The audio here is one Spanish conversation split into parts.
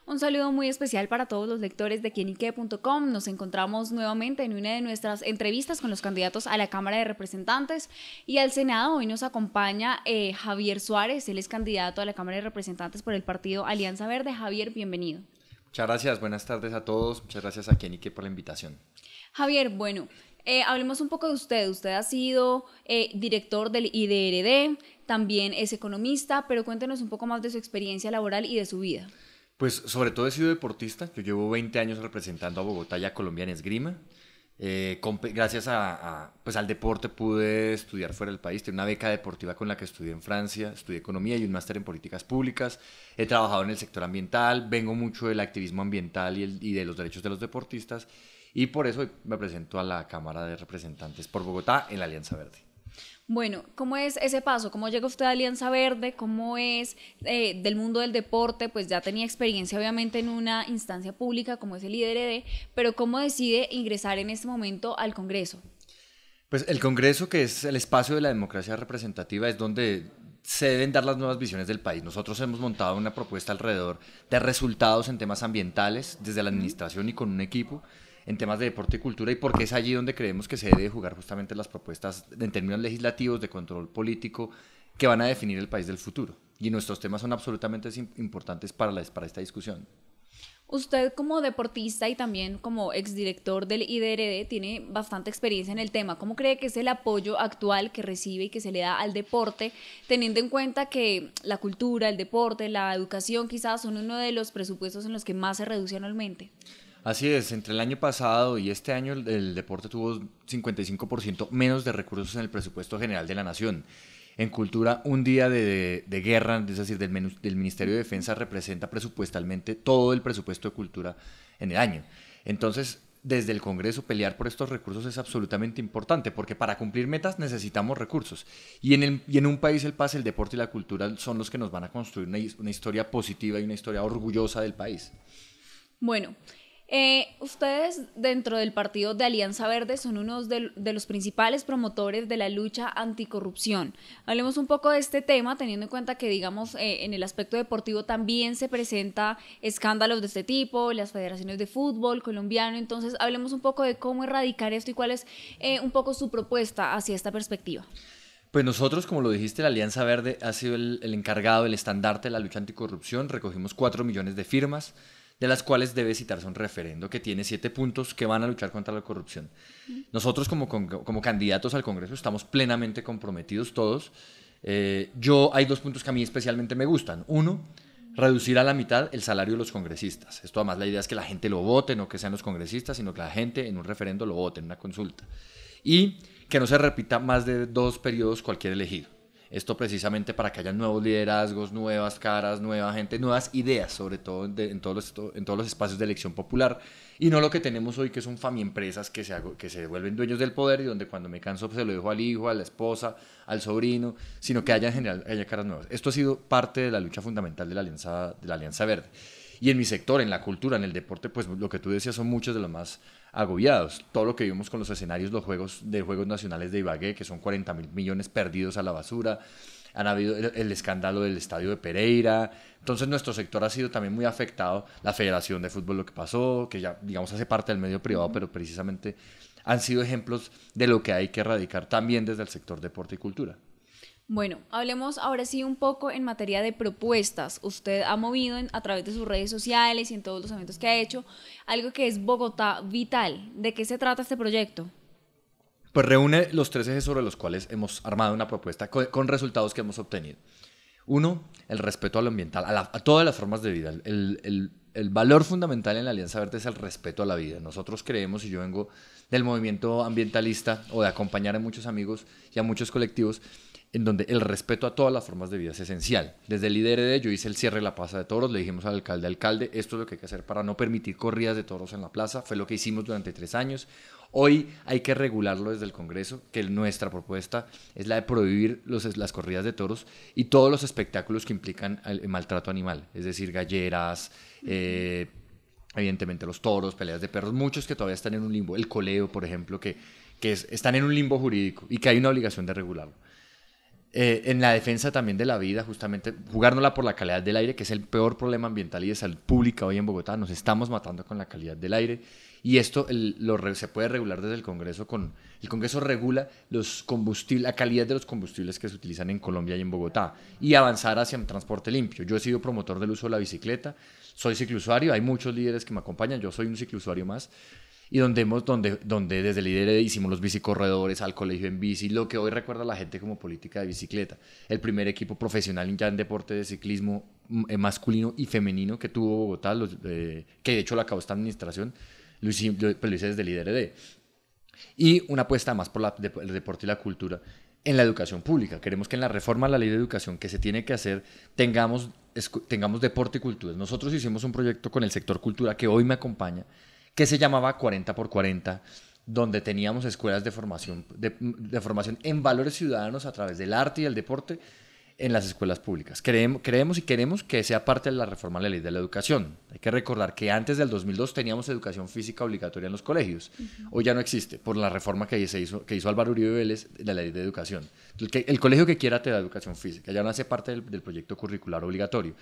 Un saludo muy especial para todos los lectores de quienique.com. Nos encontramos nuevamente en una de nuestras entrevistas con los candidatos a la Cámara de Representantes y al Senado. Hoy nos acompaña Javier Suárez, él es candidato a la Cámara de Representantes por el partido Alianza Verde. Javier, bienvenido. Muchas gracias, buenas tardes a todos. Muchas gracias a Quienique por la invitación. Javier, bueno, hablemos un poco de usted. Usted ha sido director del IDRD, también es economista, pero cuéntenos un poco más de su experiencia laboral y de su vida. Pues sobre todo he sido deportista. Yo llevo 20 años representando a Bogotá y a Colombia en esgrima. Gracias pues al deporte pude estudiar fuera del país. Tengo una beca deportiva con la que estudié en Francia, estudié economía y un máster en políticas públicas. He trabajado en el sector ambiental, vengo mucho del activismo ambiental y de los derechos de los deportistas, y por eso me presento a la Cámara de Representantes por Bogotá en la Alianza Verde. Bueno, ¿cómo es ese paso? ¿Cómo llega usted a Alianza Verde? ¿Cómo es del mundo del deporte? Pues ya tenía experiencia obviamente en una instancia pública como es el IDRD, pero ¿cómo decide ingresar en este momento al Congreso? Pues el Congreso, que es el espacio de la democracia representativa, es donde se deben dar las nuevas visiones del país. Nosotros hemos montado una propuesta alrededor de resultados en temas ambientales desde la administración y con un equipo en temas de deporte y cultura, y porque es allí donde creemos que se debe jugar justamente las propuestas en términos legislativos, de control político, que van a definir el país del futuro. Y nuestros temas son absolutamente importantes para esta discusión. Usted como deportista y también como exdirector del IDRD tiene bastante experiencia en el tema. ¿Cómo cree que es el apoyo actual que recibe y que se le da al deporte, teniendo en cuenta que la cultura, el deporte, la educación quizás son uno de los presupuestos en los que más se reduce anualmente? Así es, entre el año pasado y este año el deporte tuvo 55% menos de recursos en el presupuesto general de la nación. En cultura, un día de guerra, es decir, del Ministerio de Defensa, representa presupuestalmente todo el presupuesto de cultura en el año. Entonces, desde el Congreso, pelear por estos recursos es absolutamente importante, porque para cumplir metas necesitamos recursos. Y en un país el paz, el deporte y la cultura son los que nos van a construir una historia positiva y una historia orgullosa del país. Bueno, ustedes dentro del partido de Alianza Verde son unos de los principales promotores de la lucha anticorrupción. Hablemos un poco de este tema, teniendo en cuenta que, digamos, en el aspecto deportivo también se presenta escándalos de este tipo, las federaciones de fútbol colombiano. Entonces, hablemos un poco de cómo erradicar esto y cuál es un poco su propuesta hacia esta perspectiva. Pues nosotros, como lo dijiste, la Alianza Verde ha sido el encargado, el estandarte de la lucha anticorrupción. Recogimos 4 millones de firmas, de las cuales debe citarse un referendo que tiene 7 puntos que van a luchar contra la corrupción. Nosotros como candidatos al Congreso estamos plenamente comprometidos todos. Hay 2 puntos que a mí especialmente me gustan. Uno, reducir a la mitad el salario de los congresistas. Esto además la idea es que la gente lo vote, no que sean los congresistas, sino que la gente en un referendo lo vote, en una consulta. Y que no se repita más de 2 periodos cualquier elegido. Esto precisamente para que haya nuevos liderazgos, nuevas caras, nueva gente, nuevas ideas, sobre todo en todos los espacios de elección popular, y no lo que tenemos hoy, que son famiempresas que se vuelven dueños del poder, y donde cuando me canso se lo dejo al hijo, a la esposa, al sobrino, sino que haya en general caras nuevas. Esto ha sido parte de la lucha fundamental de la Alianza Verde. Y en mi sector, en la cultura, en el deporte, pues lo que tú decías son muchos de los más agobiados. Todo lo que vimos con los escenarios, los Juegos Nacionales de Ibagué, que son 40.000 millones perdidos a la basura. Han habido el escándalo del estadio de Pereira. Entonces nuestro sector ha sido también muy afectado. La Federación de Fútbol, lo que pasó, que ya digamos hace parte del medio privado, pero precisamente han sido ejemplos de lo que hay que erradicar también desde el sector deporte y cultura. Bueno, hablemos ahora sí un poco en materia de propuestas. Usted ha movido a través de sus redes sociales y en todos los eventos que ha hecho algo que es Bogotá Vital. ¿De qué se trata este proyecto? Pues reúne los 3 ejes sobre los cuales hemos armado una propuesta con resultados que hemos obtenido. Uno, el respeto a lo ambiental, a todas las formas de vida. El valor fundamental en la Alianza Verde es el respeto a la vida. Nosotros creemos, y yo vengo del movimiento ambientalista o de acompañar a muchos amigos y a muchos colectivos, en donde el respeto a todas las formas de vida es esencial. Desde el IDRD yo hice el cierre de la plaza de toros, le dijimos al alcalde, esto es lo que hay que hacer para no permitir corridas de toros en la plaza, fue lo que hicimos durante 3 años. Hoy hay que regularlo desde el Congreso, que nuestra propuesta es la de prohibir las corridas de toros y todos los espectáculos que implican el maltrato animal, es decir, galleras, evidentemente los toros, peleas de perros, muchos que todavía están en un limbo, el coleo, por ejemplo, están en un limbo jurídico y que hay una obligación de regularlo. En la defensa también de la vida, justamente jugárnosla por la calidad del aire, que es el peor problema ambiental y de salud pública hoy en Bogotá. Nos estamos matando con la calidad del aire y esto se puede regular desde el Congreso. El Congreso regula los combustibles, la calidad de los combustibles que se utilizan en Colombia y en Bogotá y avanzar hacia un transporte limpio. Yo he sido promotor del uso de la bicicleta, soy ciclousuario, hay muchos líderes que me acompañan, yo soy un ciclousuario más. Y donde desde el IDRD hicimos los bicicorredores, al colegio en bici, lo que hoy recuerda a la gente como política de bicicleta. El primer equipo profesional ya en deporte de ciclismo masculino y femenino que tuvo Bogotá, que de hecho lo acabó esta administración, lo hice desde el IDRD. Y una apuesta más por el deporte y la cultura en la educación pública. Queremos que en la reforma a la ley de educación que se tiene que hacer tengamos deporte y cultura. Nosotros hicimos un proyecto con el sector cultura que hoy me acompaña, que se llamaba 40x40, donde teníamos escuelas de formación en valores ciudadanos a través del arte y el deporte en las escuelas públicas. Creemos y queremos que sea parte de la reforma de la ley de la educación. Hay que recordar que antes del 2002 teníamos educación física obligatoria en los colegios. Hoy ya no existe, por la reforma que hizo Álvaro Uribe Vélez de la ley de educación. El colegio que quiera te da educación física, ya no hace parte del proyecto curricular obligatorio.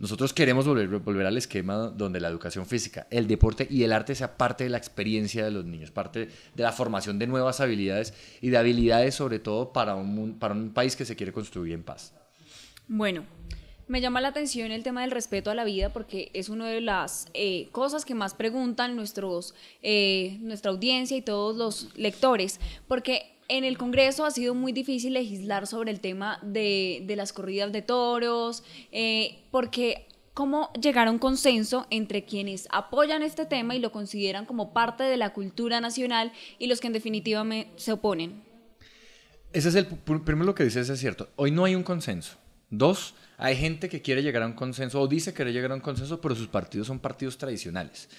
Nosotros queremos volver al esquema donde la educación física, el deporte y el arte sea parte de la experiencia de los niños, parte de la formación de nuevas habilidades y de habilidades sobre todo para un país que se quiere construir en paz. Bueno, me llama la atención el tema del respeto a la vida porque es una de las cosas que más preguntan nuestra audiencia y todos los lectores, porque en el Congreso ha sido muy difícil legislar sobre el tema de las corridas de toros, porque cómo llegar a un consenso entre quienes apoyan este tema y lo consideran como parte de la cultura nacional y los que en definitiva se oponen. Primero lo que dices es cierto, hoy no hay un consenso. Dos, hay gente que quiere llegar a un consenso o dice querer llegar a un consenso, pero sus partidos son partidos tradicionales,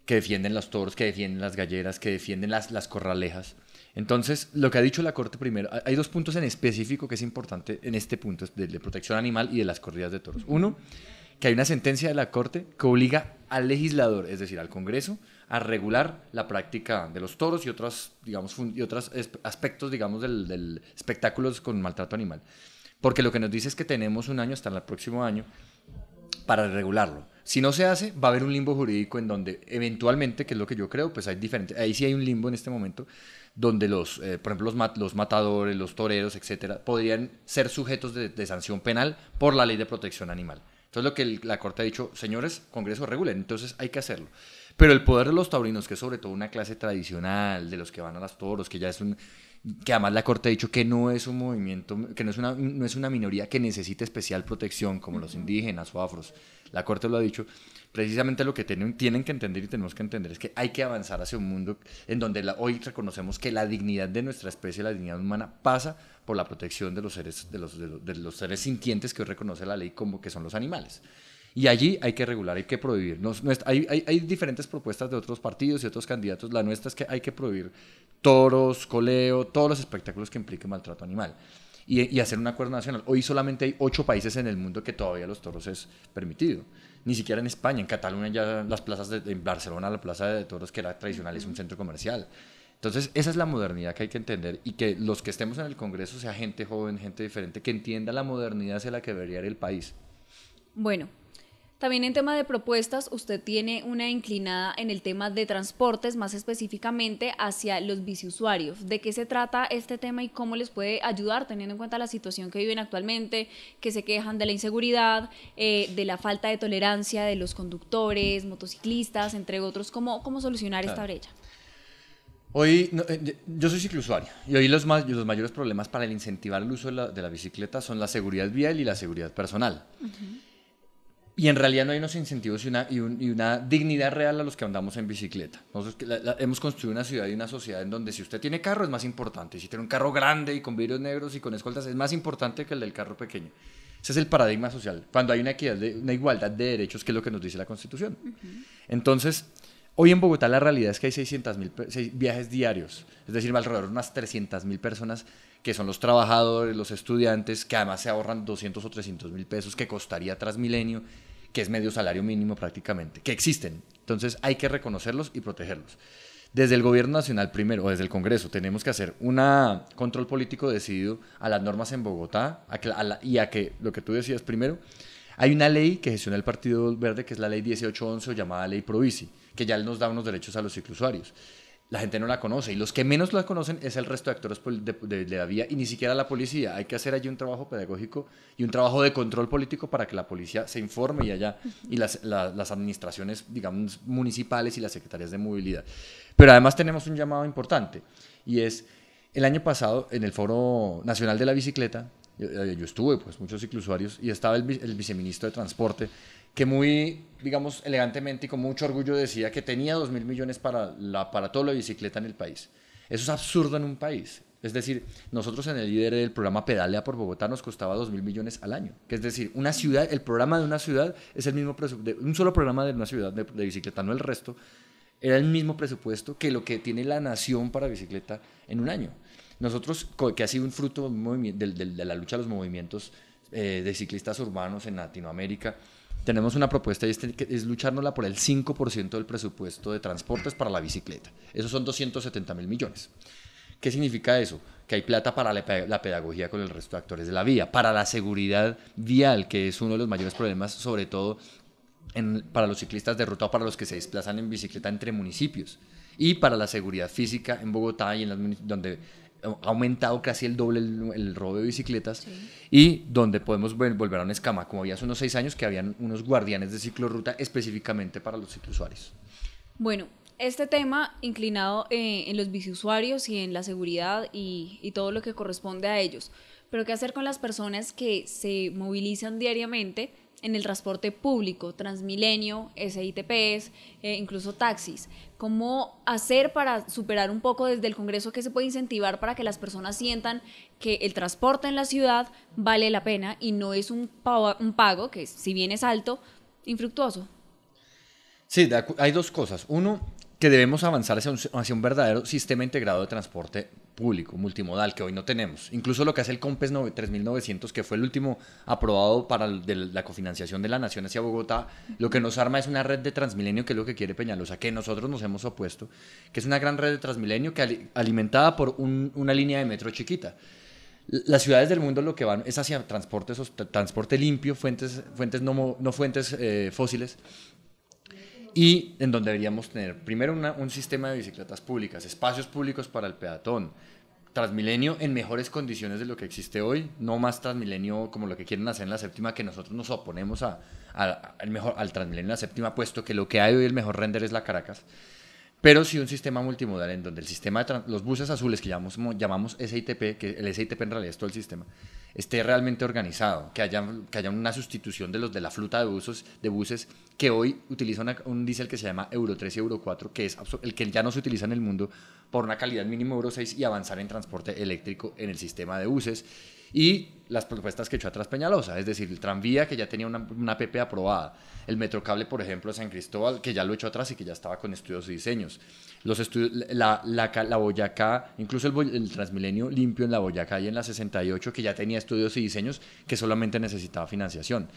que defienden los toros, que defienden las galleras, que defienden las corralejas. Entonces, lo que ha dicho la Corte primero, hay dos puntos en específico que es importante en este punto, de protección animal y de las corridas de toros. Uno, que hay una sentencia de la Corte que obliga al legislador, es decir, al Congreso, a regular la práctica de los toros y otros aspectos, digamos, del espectáculos con maltrato animal. Porque lo que nos dice es que tenemos un año, hasta el próximo año, para regularlo. Si no se hace, va a haber un limbo jurídico en donde eventualmente, que es lo que yo creo, pues ahí sí hay un limbo en este momento, donde por ejemplo, los matadores, los toreros, etcétera, podrían ser sujetos de sanción penal por la ley de protección animal. Entonces, lo que la Corte ha dicho, señores, Congreso, regulen, entonces hay que hacerlo. Pero el poder de los taurinos, que es sobre todo una clase tradicional, de los que van a los toros, que además la Corte ha dicho que no es un movimiento, que no es una minoría que necesite especial protección, como los indígenas o afros. La Corte lo ha dicho. Precisamente lo que tienen que entender y tenemos que entender es que hay que avanzar hacia un mundo en donde hoy reconocemos que la dignidad de nuestra especie, la dignidad humana, pasa por la protección de los seres sintientes que hoy reconoce la ley como que son los animales. Y allí hay que regular, hay que prohibir. Hay diferentes propuestas de otros partidos y otros candidatos. La nuestra es que hay que prohibir toros, coleo, todos los espectáculos que impliquen maltrato animal. Y hacer un acuerdo nacional. Hoy solamente hay 8 países en el mundo que todavía los toros es permitido. Ni siquiera en España. En Cataluña ya las plazas en Barcelona, la plaza de toros que era tradicional es un centro comercial. Entonces esa es la modernidad que hay que entender y que los que estemos en el Congreso sea gente joven, gente diferente, que entienda la modernidad hacia la que debería ir el país. Bueno, también en tema de propuestas, usted tiene una inclinada en el tema de transportes, más específicamente hacia los biciusuarios. ¿De qué se trata este tema y cómo les puede ayudar, teniendo en cuenta la situación que viven actualmente, que se quejan de la inseguridad, de la falta de tolerancia de los conductores, motociclistas, entre otros? ¿Cómo solucionar esta brecha? Hoy, yo soy ciclousuario y hoy los mayores problemas para el incentivar el uso de la bicicleta son la seguridad vial y la seguridad personal. Y en realidad no hay unos incentivos y una dignidad real a los que andamos en bicicleta. Nosotros hemos construido una ciudad y una sociedad en donde si usted tiene carro es más importante. Si tiene un carro grande y con vidrios negros y con escoltas es más importante que el del carro pequeño. Ese es el paradigma social. Cuando hay una igualdad de derechos, que es lo que nos dice la Constitución. Entonces, hoy en Bogotá la realidad es que hay 600.000 viajes diarios. Es decir, alrededor de unas 300.000 personas que son los trabajadores, los estudiantes, que además se ahorran 200 o 300.000 pesos que costaría Transmilenio, que es medio salario mínimo prácticamente, que existen. Entonces hay que reconocerlos y protegerlos. Desde el gobierno nacional primero, o desde el Congreso, tenemos que hacer un control político decidido a las normas en Bogotá y a que, lo que tú decías primero, hay una ley que gestiona el Partido Verde, que es la ley 1811 o llamada ley Provici, que ya nos da unos derechos a los ciclusuarios. La gente no la conoce y los que menos la conocen es el resto de actores de la vía y ni siquiera la policía. Hay que hacer allí un trabajo pedagógico y un trabajo de control político para que la policía se informe y las administraciones, digamos, municipales y las secretarías de movilidad. Pero además tenemos un llamado importante y es el año pasado en el Foro Nacional de la Bicicleta, yo estuve, pues muchos ciclusuarios, y estaba el viceministro de Transporte, que muy, digamos, elegantemente y con mucho orgullo decía que tenía 2.000 millones para toda la bicicleta en el país. Eso es absurdo en un país. Es decir, nosotros en el líder del programa Pedalea por Bogotá nos costaba 2.000 millones al año. Que es decir, una ciudad, el programa de una ciudad es el mismo presupuesto, un solo programa de una ciudad de bicicleta, no el resto, era el mismo presupuesto que lo que tiene la nación para bicicleta en un año. Nosotros, que ha sido un fruto de la lucha de los movimientos de ciclistas urbanos en Latinoamérica, tenemos una propuesta y es luchárnosla por el 5% del presupuesto de transportes para la bicicleta. Esos son 270.000 millones. ¿Qué significa eso? Que hay plata para la pedagogía con el resto de actores de la vía, para la seguridad vial, que es uno de los mayores problemas, sobre todo para los ciclistas de ruta o para los que se desplazan en bicicleta entre municipios, y para la seguridad física en Bogotá y donde ha aumentado casi el doble el robo de bicicletas, sí. Y donde podemos volver a un esquema, como había hace unos 6 años, que habían unos guardianes de ciclorruta específicamente para los ciclusuarios. Bueno, este tema inclinado en los biciusuarios y en la seguridad y todo lo que corresponde a ellos, pero ¿qué hacer con las personas que se movilizan diariamente en el transporte público, Transmilenio, SITPs, incluso taxis? ¿Cómo hacer para superar un poco desde el Congreso qué se puede incentivar para que las personas sientan que el transporte en la ciudad vale la pena y no es un pago que, si bien es alto, infructuoso? Sí, hay dos cosas. Uno, que debemos avanzar hacia un verdadero sistema integrado de transporte público, multimodal, que hoy no tenemos. Incluso lo que hace el COMPES 3900, que fue el último aprobado para la cofinanciación de la Nación hacia Bogotá, lo que nos arma es una red de Transmilenio, que es lo que quiere Peñalosa, que nosotros nos hemos opuesto, que es una gran red de Transmilenio alimentada por una línea de metro chiquita. Las ciudades del mundo lo que van es hacia transporte limpio, fuentes no fuentes fósiles, y en donde deberíamos tener primero un sistema de bicicletas públicas, espacios públicos para el peatón, Transmilenio en mejores condiciones de lo que existe hoy, no más Transmilenio como lo que quieren hacer en la séptima, que nosotros nos oponemos al Transmilenio en la séptima, puesto que lo que hay hoy el mejor render es la Caracas, pero sí un sistema multimodal en donde el sistema de los buses azules que llamamos SITP, que el SITP en realidad es todo el sistema, esté realmente organizado, que haya una sustitución de la flota de buses que hoy utiliza un diésel que se llama Euro 3 y Euro 4, que es el que ya no se utiliza en el mundo, por una calidad mínimo Euro 6, y avanzar en transporte eléctrico en el sistema de buses. Y las propuestas que echó atrás Peñalosa, es decir, el tranvía, que ya tenía una PP aprobada, el Metrocable, por ejemplo, de San Cristóbal, que ya lo echó atrás y que ya estaba con estudios y diseños, los estudios, la Boyacá, incluso el Transmilenio limpio en la Boyacá y en la 68, que ya tenía estudios y diseños, que solamente necesitaba financiación.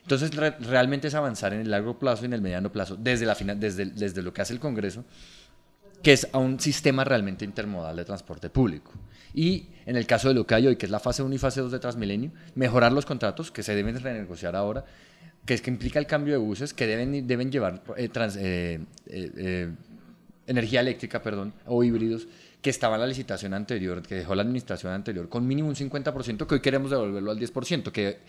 Entonces, realmente es avanzar en el largo plazo y en el mediano plazo, desde lo que hace el Congreso, que es a un sistema realmente intermodal de transporte público. Y en el caso de lo que hay hoy, que es la fase 1 y fase 2 de Transmilenio, mejorar los contratos que se deben renegociar ahora, que implica el cambio de buses que deben llevar energía eléctrica, o híbridos, que estaba en la licitación anterior, que dejó la administración anterior, con mínimo un 50%, que hoy queremos devolverlo al 10%, que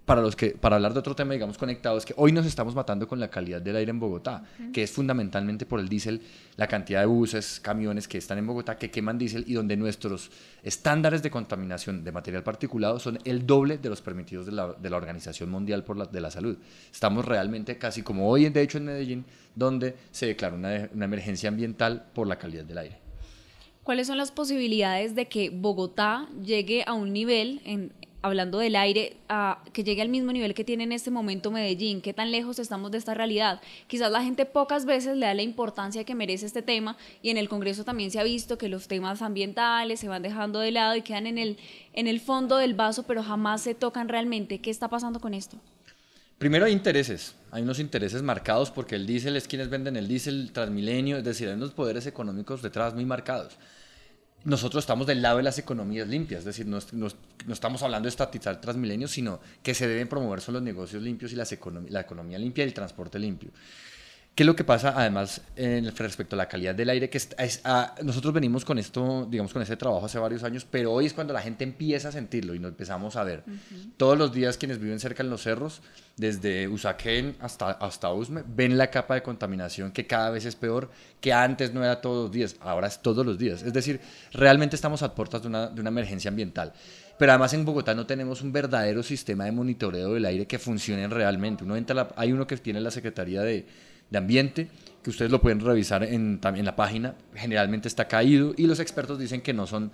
para hablar de otro tema, digamos, conectado, es que hoy nos estamos matando con la calidad del aire en Bogotá, que es fundamentalmente por el diésel, la cantidad de buses, camiones que están en Bogotá que queman diésel, y donde nuestros estándares de contaminación de material particulado son el doble de los permitidos de la Organización Mundial de la Salud. Estamos realmente casi como hoy, de hecho, en Medellín, donde se declara una emergencia ambiental por la calidad del aire. ¿Cuáles son las posibilidades de que Bogotá llegue a un nivel, hablando del aire, que llegue al mismo nivel que tiene en este momento Medellín? ¿Qué tan lejos estamos de esta realidad? Quizás la gente pocas veces le da la importancia que merece este tema, y en el Congreso también se ha visto que los temas ambientales se van dejando de lado y quedan en el fondo del vaso, pero jamás se tocan realmente. ¿Qué está pasando con esto? Primero hay unos intereses marcados porque el diésel es quienes venden el diésel, Transmilenio, es decir, hay unos poderes económicos detrás muy marcados. Nosotros estamos del lado de las economías limpias, es decir, no estamos hablando de estatizar Transmilenio, sino que se deben promover son los negocios limpios y la economía limpia y el transporte limpio. ¿Qué es lo que pasa además respecto a la calidad del aire? Nosotros venimos con esto, digamos, con este trabajo hace varios años, pero hoy es cuando la gente empieza a sentirlo y nos empezamos a ver. Todos los días quienes viven cerca en los cerros, desde Usaquén hasta Usme, ven la capa de contaminación que cada vez es peor, que antes no era todos los días, ahora es todos los días. Es decir, realmente estamos a puertas de una emergencia ambiental. Pero además en Bogotá no tenemos un verdadero sistema de monitoreo del aire que funcione realmente. Hay uno que tiene la Secretaría de Ambiente, que ustedes lo pueden revisar en la página, generalmente está caído y los expertos dicen que no son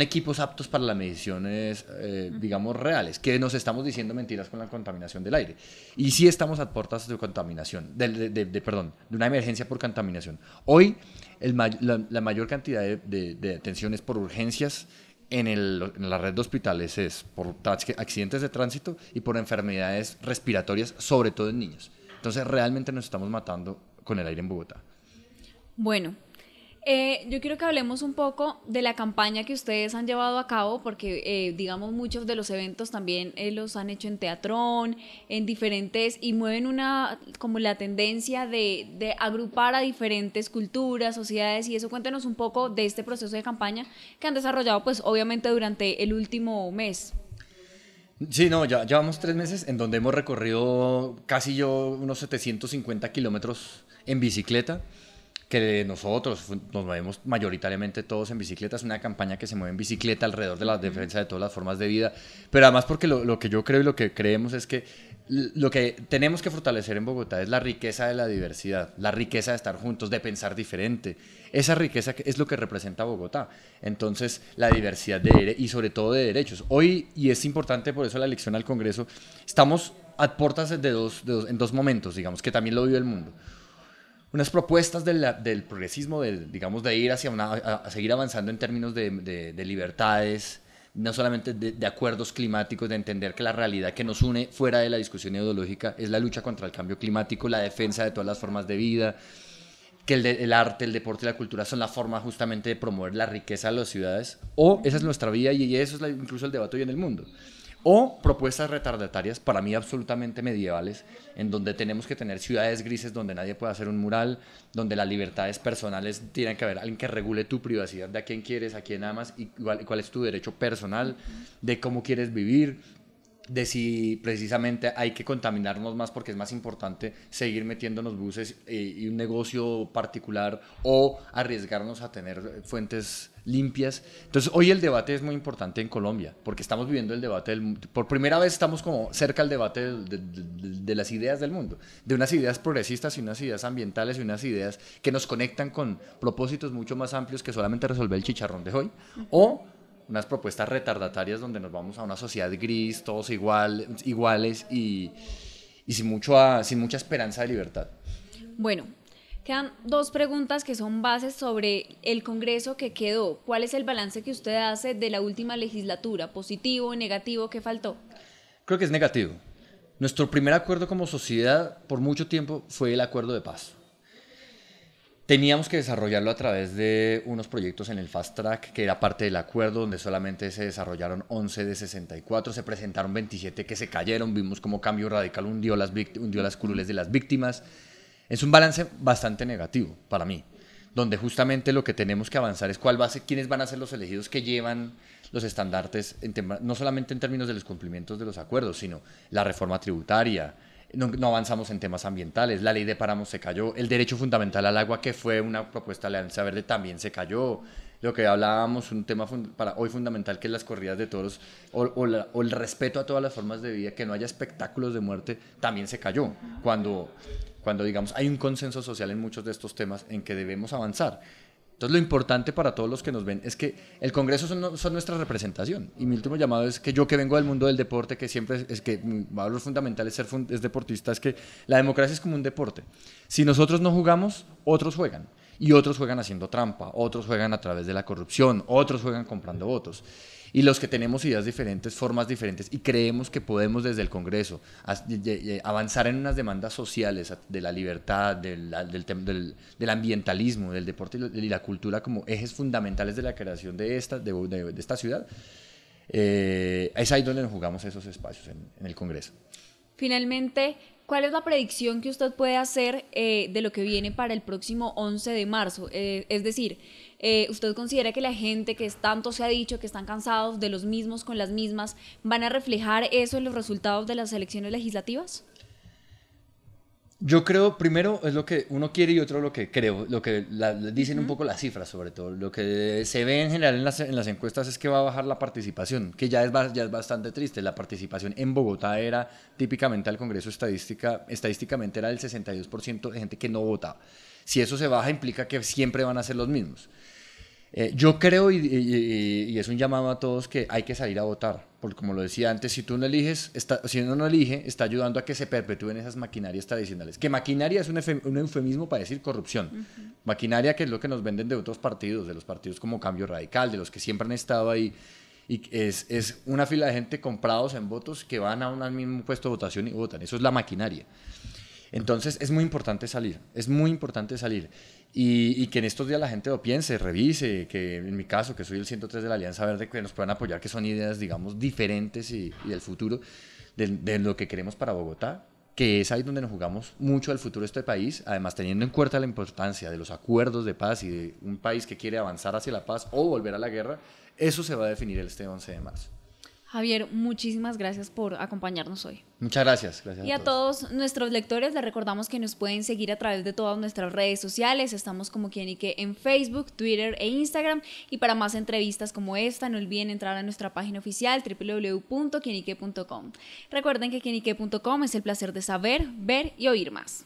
equipos aptos para las mediciones, digamos, reales, que nos estamos diciendo mentiras con la contaminación del aire. Y sí estamos a puertas de contaminación, de una emergencia por contaminación. Hoy la mayor cantidad de atenciones por urgencias en la red de hospitales es por accidentes de tránsito y por enfermedades respiratorias, sobre todo en niños. Entonces realmente nos estamos matando con el aire en Bogotá. Bueno, yo quiero que hablemos un poco de la campaña que ustedes han llevado a cabo, porque digamos muchos de los eventos también los han hecho en Teatrón, en diferentes, y mueven como la tendencia de agrupar a diferentes culturas, sociedades, y eso. Cuéntenos un poco de este proceso de campaña que han desarrollado pues obviamente durante el último mes. Sí, no, ya llevamos 3 meses en donde hemos recorrido casi unos 750 kilómetros en bicicleta, que nosotros nos movemos mayoritariamente todos en bicicleta. Es una campaña que se mueve en bicicleta alrededor de la defensa de todas las formas de vida, pero además porque lo que yo creo y lo que creemos es que lo que tenemos que fortalecer en Bogotá es la riqueza de la diversidad, la riqueza de estar juntos, de pensar diferente. Esa riqueza es lo que representa Bogotá. Entonces, la diversidad y sobre todo de derechos. Hoy, y es importante por eso la elección al Congreso, estamos a puertas en dos momentos, digamos, que también lo vive el mundo. Unas propuestas del progresismo, digamos, de ir a seguir avanzando en términos de libertades, no solamente de acuerdos climáticos, de entender que la realidad que nos une fuera de la discusión ideológica es la lucha contra el cambio climático, la defensa de todas las formas de vida, que el arte, el deporte y la cultura son la forma justamente de promover la riqueza de las ciudades, o esa es nuestra vía y eso es incluso el debate hoy en el mundo. O propuestas retardatarias, para mí absolutamente medievales, en donde tenemos que tener ciudades grises donde nadie pueda hacer un mural, donde las libertades personales tienen que haber alguien que regule tu privacidad, de a quién quieres, a quién amas, y cuál es tu derecho personal, de cómo quieres vivir, de si precisamente hay que contaminarnos más porque es más importante seguir metiéndonos buses y un negocio particular, o arriesgarnos a tener fuentes limpias. Entonces hoy el debate es muy importante en Colombia porque estamos viviendo el debate por primera vez estamos como cerca al debate de las ideas del mundo, de unas ideas progresistas y unas ideas ambientales y unas ideas que nos conectan con propósitos mucho más amplios que solamente resolver el chicharrón de hoy, o unas propuestas retardatarias donde nos vamos a una sociedad gris, todos iguales y sin mucha esperanza de libertad. Bueno, quedan 2 preguntas que son bases sobre el Congreso que quedó. ¿Cuál es el balance que usted hace de la última legislatura? ¿Positivo, negativo? ¿Qué faltó? Creo que es negativo. Nuestro primer acuerdo como sociedad por mucho tiempo fue el acuerdo de paz. Teníamos que desarrollarlo a través de unos proyectos en el Fast Track, que era parte del acuerdo, donde solamente se desarrollaron 11 de 64, se presentaron 27 que se cayeron, vimos cómo Cambio Radical hundió las curules de las víctimas. Es un balance bastante negativo para mí, donde justamente lo que tenemos que avanzar es quiénes van a ser los elegidos que llevan los estandartes, no solamente en términos de los cumplimientos de los acuerdos, sino la reforma tributaria. No avanzamos en temas ambientales, la ley de páramos se cayó, el derecho fundamental al agua, que fue una propuesta de Alianza Verde, también se cayó. Lo que hablábamos, un tema para hoy fundamental, que es las corridas de toros o el respeto a todas las formas de vida, que no haya espectáculos de muerte, también se cayó. Cuando digamos, hay un consenso social en muchos de estos temas en que debemos avanzar. Entonces, lo importante para todos los que nos ven es que el Congreso son nuestra representación. Y mi último llamado es que yo, que vengo del mundo del deporte, que siempre es que mi valor fundamental es es deportista, es que la democracia es como un deporte. Si nosotros no jugamos, otros juegan. Y otros juegan haciendo trampa, otros juegan a través de la corrupción, otros juegan comprando votos. Y los que tenemos ideas diferentes, formas diferentes, y creemos que podemos desde el Congreso avanzar en unas demandas sociales de la libertad, del ambientalismo, del deporte y la cultura como ejes fundamentales de la creación de esta ciudad, es ahí donde nos jugamos esos espacios en el Congreso. Finalmente, ¿cuál es la predicción que usted puede hacer de lo que viene para el próximo 11 de marzo? Es decir, ¿usted considera que la gente que tanto se ha dicho que están cansados de los mismos con las mismas, van a reflejar eso en los resultados de las elecciones legislativas? Yo creo, primero es lo que uno quiere y otro lo que creo, lo que dicen un poco las cifras sobre todo. Lo que se ve en general en las encuestas es que va a bajar la participación, que ya es bastante triste. La participación en Bogotá era típicamente al Congreso estadísticamente era del 62% de gente que no votaba. Si eso se baja implica que siempre van a ser los mismos. Yo creo, y es un llamado a todos, que hay que salir a votar, porque como lo decía antes, si uno no elige, está ayudando a que se perpetúen esas maquinarias tradicionales. Que maquinaria es un eufemismo para decir corrupción. Maquinaria, que es lo que nos venden de otros partidos, de los partidos como Cambio Radical, de los que siempre han estado ahí, y es una fila de gente comprados en votos que van a un mismo puesto de votación y votan. Eso es la maquinaria. Entonces es muy importante salir, y que en estos días la gente lo piense, revise, que en mi caso, que soy el 103 de la Alianza Verde, que nos puedan apoyar, que son ideas, digamos, diferentes y del futuro, de lo que queremos para Bogotá, que es ahí donde nos jugamos mucho al futuro de este país, además teniendo en cuenta la importancia de los acuerdos de paz y de un país que quiere avanzar hacia la paz o volver a la guerra. Eso se va a definir este 11 de marzo. Javier, muchísimas gracias por acompañarnos hoy. Muchas gracias. Y a todos nuestros lectores les recordamos que nos pueden seguir a través de todas nuestras redes sociales. Estamos como Quienique en Facebook, Twitter e Instagram. Y para más entrevistas como esta, no olviden entrar a nuestra página oficial www.quienique.com. Recuerden que quienique.com es el placer de saber, ver y oír más.